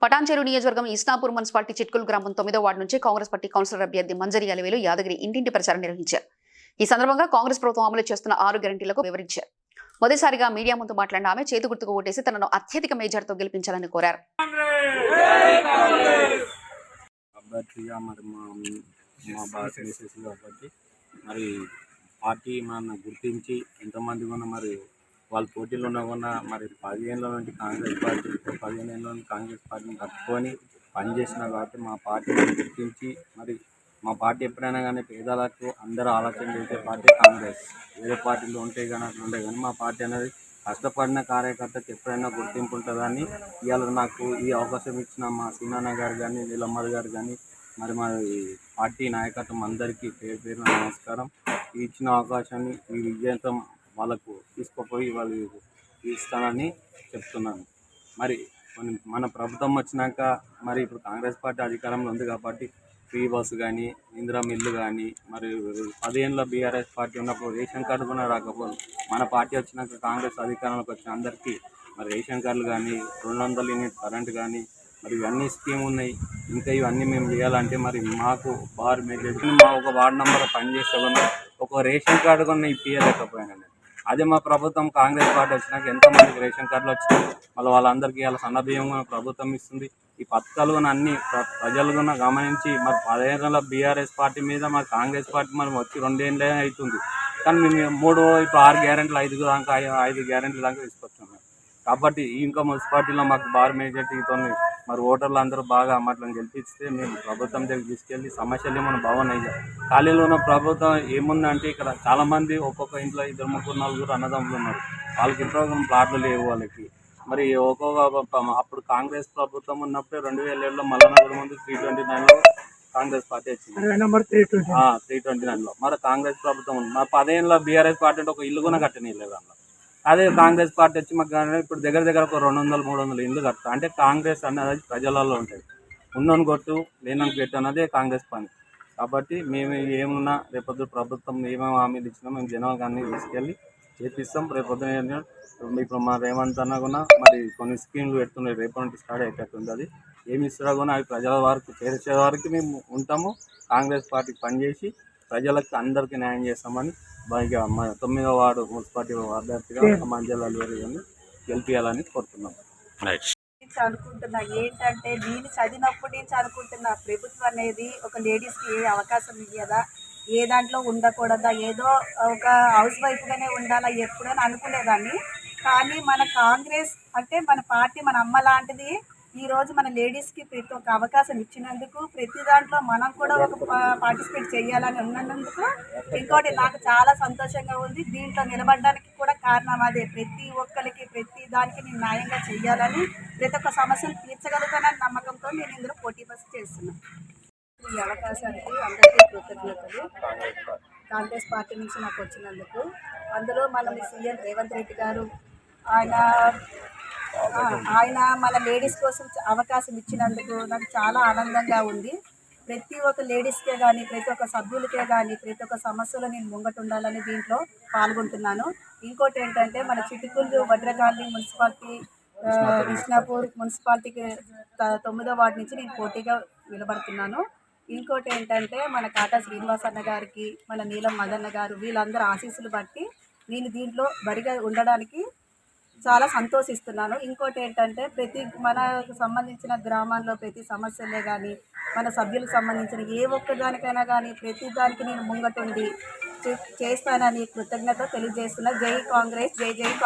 పటాన్చెరు నియోజకవర్గం ఇస్నాపూర్ మున్సిపాలిటీ చిట్కుల్ గ్రామం 9వ వార్డు నుంచి కాంగ్రెస్ పార్టీ కౌన్సిలర్ అభ్యర్థి మంజరి అలివేలు యాదగిరి ఇంటింటి ప్రచారం నిర్వహించారు. ఈ సందర్భంగా కాంగ్రెస్ ప్రభుత్వం అమలు చేస్తున్న 6 గ్యారెంటీలకు వివరించారు. మొదటిసారిగా మీడియా ముందు మాట్లాడిన ఆమె చేతి గుర్తుకు ఓటేసి తనను అత్యధిక మేజర్తో గెలిపించాలని కోరారు. పార్టీ మన గుర్తించి ఎంతమంది కూడా మరి వాళ్ళు పోటీలో ఉన్నా మరి 10 ఏళ్ళ నుండి కాంగ్రెస్ పార్టీ 15 ఏళ్ళ నుండి కాంగ్రెస్ పార్టీని కట్టుకొని పనిచేసిన కాబట్టి మా పార్టీని గుర్తించి మరి మా పార్టీ ఎప్పుడైనా కానీ పేదలకు అందరూ ఆలోచన చేసే పార్టీ కాంగ్రెస్. వేరే పార్టీలు ఉంటాయి కానీ అట్లా ఉంటాయి కానీ మా పార్టీ అనేది కష్టపడిన కార్యకర్తకు ఎప్పుడైనా గుర్తింపు ఉంటుందని ఇవాళ నాకు ఈ అవకాశం ఇచ్చిన మా సీనాన్న గారు కానీ నీలమ్మర్ గారు కానీ మరి మా పార్టీ నాయకత్వం అందరికీ పేరు పేరున నమస్కారం. ఇచ్చిన అవకాశాన్ని ఈ విజయంతం వాళ్ళకు తీసుకుపోయి వాళ్ళు ఇస్తానని చెప్తున్నాను. మరి మన ప్రభుత్వం వచ్చినాక మరి ఇప్పుడు కాంగ్రెస్ పార్టీ అధికారంలో ఉంది కాబట్టి ఫ్రీ బస్సు కానీ ఇందిరా మిల్లు కానీ మరి 10 ఏళ్ళ బీఆర్ఎస్ పార్టీ ఉన్నప్పుడు రేషన్ కార్డు కూడా రాకపోదు. మన పార్టీ వచ్చినాక కాంగ్రెస్ అధికారంలోకి వచ్చిన అందరికీ మరి రేషన్ కార్డులు కానీ 200 యూనిట్ కరెంట్ కానీ మరి ఇవన్నీ స్కీమ్ ఉన్నాయి. ఇంకా ఇవన్నీ మేము చేయాలంటే మరి మాకు బార్ మేజర్ మా ఒక వార్డు నెంబర్ పనిచేస్తే కూడా ఒక రేషన్ కార్డు కూడా ఇప్పించలేకపోయినా. అదే మా ప్రభుత్వం కాంగ్రెస్ పార్టీ వచ్చినాక ఎంతోమందికి రేషన్ కార్డులు వచ్చినాయి. మళ్ళీ వాళ్ళందరికీ వాళ్ళ సన్నబియ్యం ప్రభుత్వం ఇస్తుంది. ఈ పథకాలు కూడా అన్ని ప్రజలు కూడా గమనించి మరి 10 ఏళ్ళ బీఆర్ఎస్ పార్టీ మీద మరి కాంగ్రెస్ పార్టీ మరి వచ్చి 2 ఏళ్ళే అవుతుంది. కానీ మేము ఇప్పుడు 6 గ్యారెంటీలు 5 గ్యారెంటీల దాకా తీసుకొచ్చున్నాం. కాబట్టి ఇంకా మున్సిపాలిటీలో మాకు బార్ మేజారిటీతో మరి ఓటర్లు అందరూ బాగా అమ్మట్లను గెలిపిస్తే మేము ప్రభుత్వం దగ్గర తీసుకెళ్ళి సమస్యలు ఏమైనా బాగున్నాయి. ఖాళీలో ఉన్న ప్రభుత్వం ఏముందంటే ఇక్కడ చాలామంది ఒక్కొక్క ఇంట్లో 2, 3, 4 అన్నదమ్ములు ఉన్నారు. వాళ్ళకి ఇంట్లో ప్లాట్లు లేవు వాళ్ళకి. మరి అప్పుడు కాంగ్రెస్ ప్రభుత్వం ఉన్నప్పుడే 2007లో మల్లనగర్ ముందు 329లో కాంగ్రెస్ పార్టీ వచ్చింది. 329లో మరి కాంగ్రెస్ ప్రభుత్వం ఉంది. మరి 10 ఏళ్ళ బీఆర్ఎస్ పార్టీ అంటే ఒక ఇల్లు కూడా కట్టనీయలేదు అన్న. అదే కాంగ్రెస్ పార్టీ వచ్చి మాకు ఇప్పుడు దగ్గర ఒక 200-300 ఇల్లు కడతాం. అంటే కాంగ్రెస్ అనేది ప్రజలలో ఉంటుంది. ఉన్నోని కొట్టు లేనని పెట్టు అన్నదే కాంగ్రెస్ పని. కాబట్టి మేము ఏమున్నా రేపొద్దు ప్రభుత్వం ఏమేమి హామీలు ఇచ్చినా మేము జనాలకు అన్నీ తీసుకెళ్ళి చేపిస్తాం. రేపొద్దున ఇప్పుడు మా రేవంత్ అన్న కూడా మరి కొన్ని స్కీమ్లు పెడుతున్నాయి. రేపటి నుంచి స్టార్ట్ అయిపోతుంది. అది ఏమి ఇస్తారో కూడా అవి ప్రజల వరకు చేర్చే వరకు మేము ఉంటాము. కాంగ్రెస్ పార్టీకి పనిచేసి ప్రజలకు అందరికీ న్యాయం చేస్తామని బాగా మా 9వ వార్డు మున్సిపాలిటీ అభ్యర్థిగా మంజరి అలివేలు గారిని గెలిపించాలని కోరుతున్నాం. అనుకుంటున్నా ఏంటంటే నేను చదివినప్పటి నుంచి అనుకుంటున్నా ప్రభుత్వం అనేది ఒక లేడీస్కి ఏ అవకాశం ఇవ్వదా, ఏ దాంట్లో ఉండకూడదా, ఏదో ఒక హౌస్ వైఫ్గానే ఉండాలా ఎప్పుడైనా అనుకునేదాన్ని. కానీ మన కాంగ్రెస్ అంటే మన పార్టీ మన అమ్మ లాంటిది. ఈరోజు మన లేడీస్కి ప్రతి ఒక్క అవకాశం ఇచ్చినందుకు ప్రతి దాంట్లో మనం కూడా ఒక పార్టిసిపేట్ చేయాలని ఉన్నందుకు ఇంకోటి నాకు చాలా సంతోషంగా ఉంది. దీంట్లో నిలబడడానికి కూడా కారణం అదే. ప్రతి ఒక్కరికి ప్రతి దానికి నేను న్యాయంగా చేయాలని ప్రతి ఒక్క సమస్యను తీర్చగలుగుతానని నమ్మకంతో నేను ఇందులో పోటీ బస్ చేస్తున్నాను. ఈ అవకాశానికి అందరికీ కృతజ్ఞతలు. కాంగ్రెస్ పార్టీ నుంచి నాకు వచ్చినందుకు. అందులో మన సీఎం రేవంత్ రెడ్డి గారు ఆయన మన లేడీస్ కోసం అవకాశం ఇచ్చినందుకు నాకు చాలా ఆనందంగా ఉంది. ప్రతి ఒక్క లేడీస్కే కానీ ప్రతి ఒక్క సభ్యులకే కానీ ప్రతి ఒక్క సమస్యలో నేను ముంగటుండాలని దీంట్లో పాల్గొంటున్నాను. ఇంకోటి ఏంటంటే మన చిటికుళ్ళు భద్రకాళి మున్సిపాలిటీ ఇస్నాపూర్ మున్సిపాలిటీకి 9వ వార్డు నుంచి నేను పోటీగా నిలబడుతున్నాను. ఇంకోటి ఏంటంటే మన కాటా శ్రీనివాస్ అన్న గారికి మన నీలం మదన్న గారు వీళ్ళందరూ ఆశీస్సులు బట్టి నేను దీంట్లో బరిగా ఉండడానికి చాలా సంతోషిస్తున్నాను. ఇంకోటి ఏంటంటే మనకు సంబంధించిన గ్రామాల్లో ప్రతి సమస్యలే కానీ మన సభ్యులకు సంబంధించిన ఏ ఒక్కదానికైనా కానీ ప్రతి దానికి నేను ముంగటుండి చేస్తానని కృతజ్ఞత తెలియజేస్తున్నా. జై కాంగ్రెస్, జై జై కాంగ్రెస్.